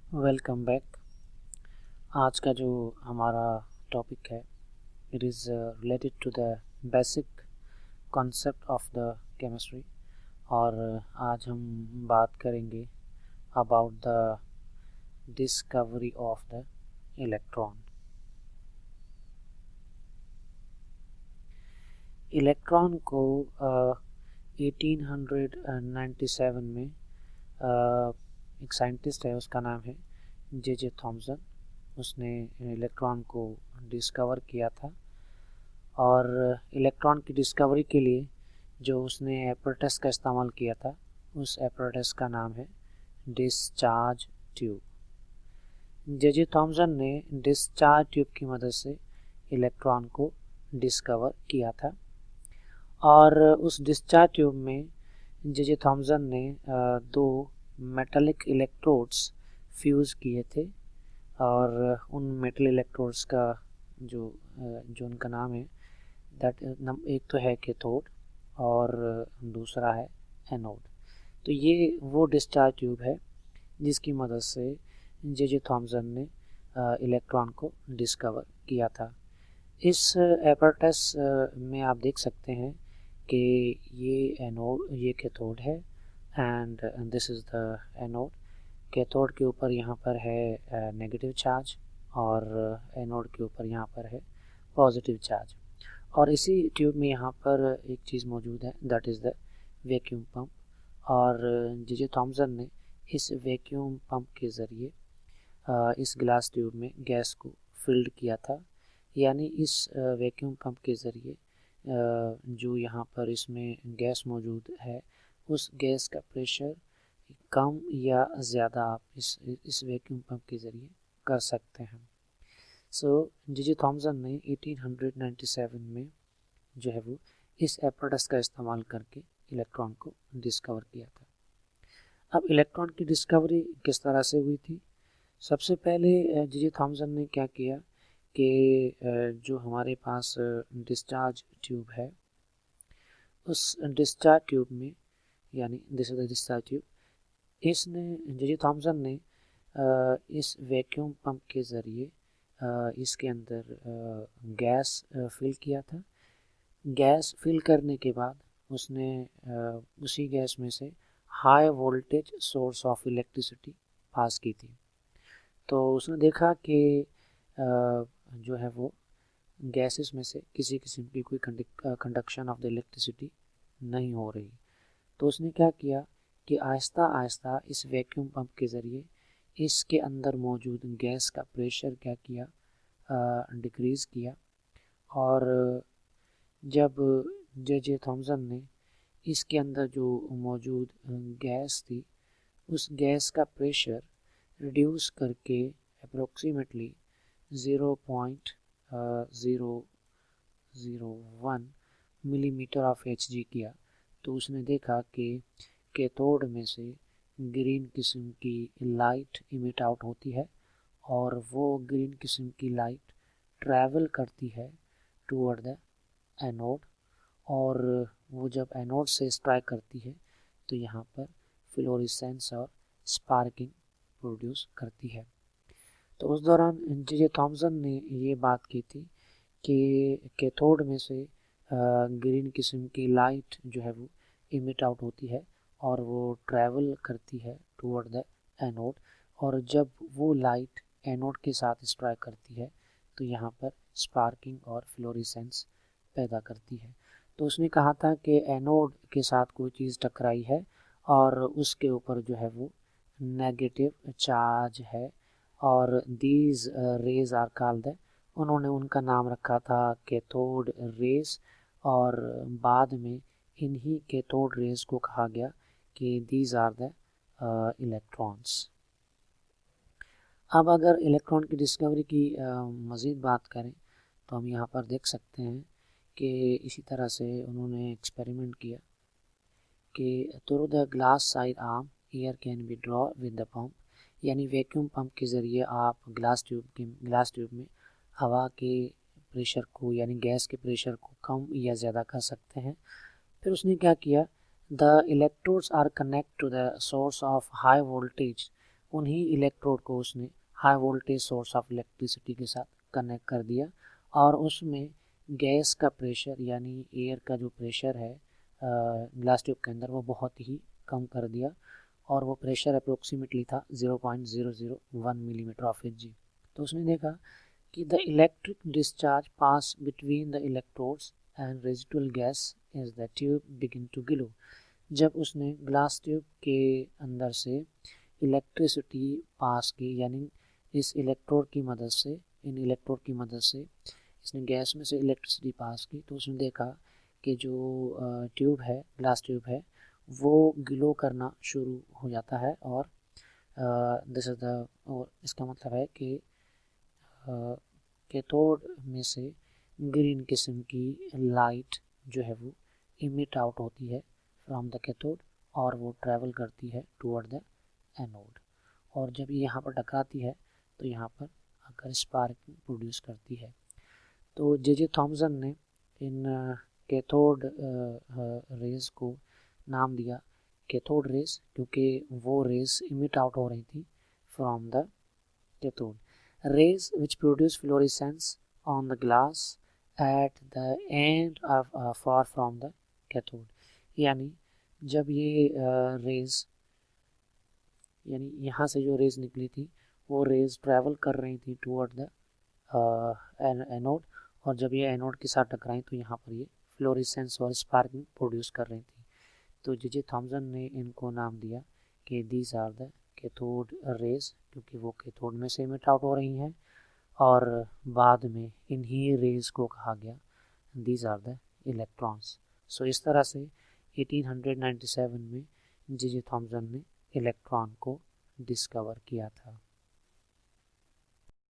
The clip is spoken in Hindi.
Welcome back. आज का जो हमारा टॉपिक है it is related to the basic concept of the chemistry. और आज हम बात करेंगे about the discovery of the electron. Electron को 1897 में एक साइंटिस्ट है, उसका नाम है जे थॉमसन। उसने इलेक्ट्रॉन को डिस्कवर किया था और इलेक्ट्रॉन की डिस्कवरी के लिए जो उसने एपरेटस का इस्तेमाल किया था उस एपरेटस का नाम है डिस्चार्ज ट्यूब। जे थॉमसन ने डिस्चार्ज ट्यूब की मदद से इलेक्ट्रॉन को डिस्कवर किया था और उस डिस्चार्ज ट्यूब में जे थॉमसन ने दो मेटालिक इलेक्ट्रोड्स फ्यूज़ किए थे और उन मेटल इलेक्ट्रोड्स का जो उनका नाम है दैट एक तो है कैथोड और दूसरा है एनोड। तो ये वो डिस्चार्ज ट्यूब है जिसकी मदद से जे थॉमसन ने इलेक्ट्रॉन को डिस्कवर किया था। इस एपरेटस में आप देख सकते हैं कि ये कैथोड है and this is the anode. Cathode के ऊपर यहाँ पर है नेगेटिव चार्ज और एनोड के ऊपर यहाँ पर है पॉजिटिव चार्ज। और इसी ट्यूब में यहाँ पर एक चीज़ मौजूद है that is the vacuum pump. और जे थॉमसन ने इस वैक्यूम पंप के ज़रिए इस ग्लास ट्यूब में गैस को फिल्ड किया था। यानी इस वैक्यूम पंप के ज़रिए जो यहाँ पर इसमें गैस मौजूद है उस गैस का प्रेशर कम या ज़्यादा आप इस वैक्यूम पंप के ज़रिए कर सकते हैं। सो जे थॉमसन ने 1897 में जो है वो इस एपरेटस का इस्तेमाल करके इलेक्ट्रॉन को डिस्कवर किया था। अब इलेक्ट्रॉन की डिस्कवरी किस तरह से हुई थी? सबसे पहले जे थॉमसन ने क्या किया कि जो हमारे पास डिस्चार्ज ट्यूब है उस डिस्चार्ज ट्यूब में, यानी this is the discharge tube, इसने जे थॉमसन ने इस वैक्यूम पंप के ज़रिए इसके अंदर गैस फिल किया था। गैस फिल करने के बाद उसने उसी गैस में से high voltage source of electricity pass की थी। तो उसने देखा कि जो है वो गैसेस में से किसी किस्म की कोई कंडक्शन ऑफ द इलेक्ट्रिसिटी नहीं हो रही। तो उसने क्या किया कि आहिस्ता आहिस्ता इस वैक्यूम पंप के ज़रिए इसके अंदर मौजूद गैस का प्रेशर क्या किया, डिक्रीज़ किया। और जब जे थॉमसन ने इसके अंदर जो मौजूद गैस थी उस गैस का प्रेशर रिड्यूस करके अप्रोक्सीमेटली 0.001 मिलीमीटर ऑफ Hg किया, तो उसने देखा कि कैथोड में से ग्रीन किस्म की लाइट इमिट आउट होती है और वो ग्रीन किस्म की लाइट ट्रैवल करती है टूवर्ड द एनोड। और वो जब एनोड से स्ट्राइक करती है तो यहाँ पर फ्लोरेसेंस और स्पार्किंग प्रोड्यूस करती है। तो उस दौरान जे थॉमसन ने ये बात की थी कि कैथोड में से ग्रीन किस्म की लाइट जो है वो इमिट आउट होती है और वो ट्रैवल करती है टूवर्ड द एनोड। और जब वो लाइट एनोड के साथ स्ट्राइक करती है तो यहाँ पर स्पार्किंग और फ्लोरेसेंस पैदा करती है। तो उसने कहा था कि एनोड के साथ कोई चीज़ टकराई है और उसके ऊपर जो है वो नेगेटिव चार्ज है और दीज रेज आर कॉल्ड, उन्होंने उनका नाम रखा था कैथोड रेज। और बाद में इन्हीं कैथोड रेज को कहा गया कि दीज आर द इलेक्ट्रॉन्स। अब अगर इलेक्ट्रॉन की डिस्कवरी की मज़ीद बात करें तो हम यहाँ पर देख सकते हैं कि इसी तरह से उन्होंने एक्सपेरिमेंट किया कि through the glass side arm air can be draw with the pump, यानी वैक्यूम पंप के ज़रिए आप ग्लास ट्यूब में हवा के प्रेशर को, यानी गैस के प्रेशर को कम या ज़्यादा कर सकते हैं। फिर उसने क्या किया, the electrodes are connect to the source of high voltage उन्हीं इलेक्ट्रोड को उसने high voltage source of electricity के साथ कनेक्ट कर दिया और उसमें गैस का प्रेशर यानी एयर का जो प्रेशर है ग्लास ट्यूब के अंदर वो बहुत ही कम कर दिया और वो प्रेशर अप्रोक्सीमेटली था 0.001 मिलीमीटर ऑफ Hg। तो उसने देखा कि the electric discharge pass between the electrodes and residual gas is the tube begin to glow. जब उसने ग्लास ट्यूब के अंदर से इलेक्ट्रिसिटी पास की यानी इस इलेक्ट्रोड की मदद से इन इलेक्ट्रोड की मदद से इसने गैस में से इलेक्ट्रिसिटी पास की तो उसने देखा कि जो ट्यूब है ग्लास ट्यूब है वो ग्लो करना शुरू हो जाता है और दिस इज द और इसका मतलब है कि कैथोड में से ग्रीन किस्म की लाइट जो है वो इमिट आउट होती है फ्रॉम द कैथोड और वो ट्रैवल करती है टुवर्ड द एनोड और जब ये यहाँ पर टकराती है तो यहाँ पर आकर स्पार्क प्रोड्यूस करती है। तो जे थॉमसन ने इन कैथोड रेज को नाम दिया कैथोड रेज क्योंकि वो रेज इमिट आउट हो रही थी from the cathode. Rays which produce fluorescence on the glass at the end of far from the cathode। यानी जब ये रेज यानी यहाँ से जो रेज निकली थी वो रेज ट्रैवल कर रही थी टुवर्ड द एनोड और जब ये एनोड के साथ टकराई तो यहाँ पर ये फ्लोरेसेंस और स्पार्किंग प्रोड्यूस कर रही थी। तो जे थॉमसन ने इनको नाम दिया कि these are the cathode rays क्योंकि वो कैथोड में से इमिट आउट हो रही हैं और बाद में इन्हीं रेज को कहा गया दीज आर द इलेक्ट्रॉन्स। सो इस तरह से 1897 में जे थॉमसन ने इलेक्ट्रॉन को डिस्कवर किया था।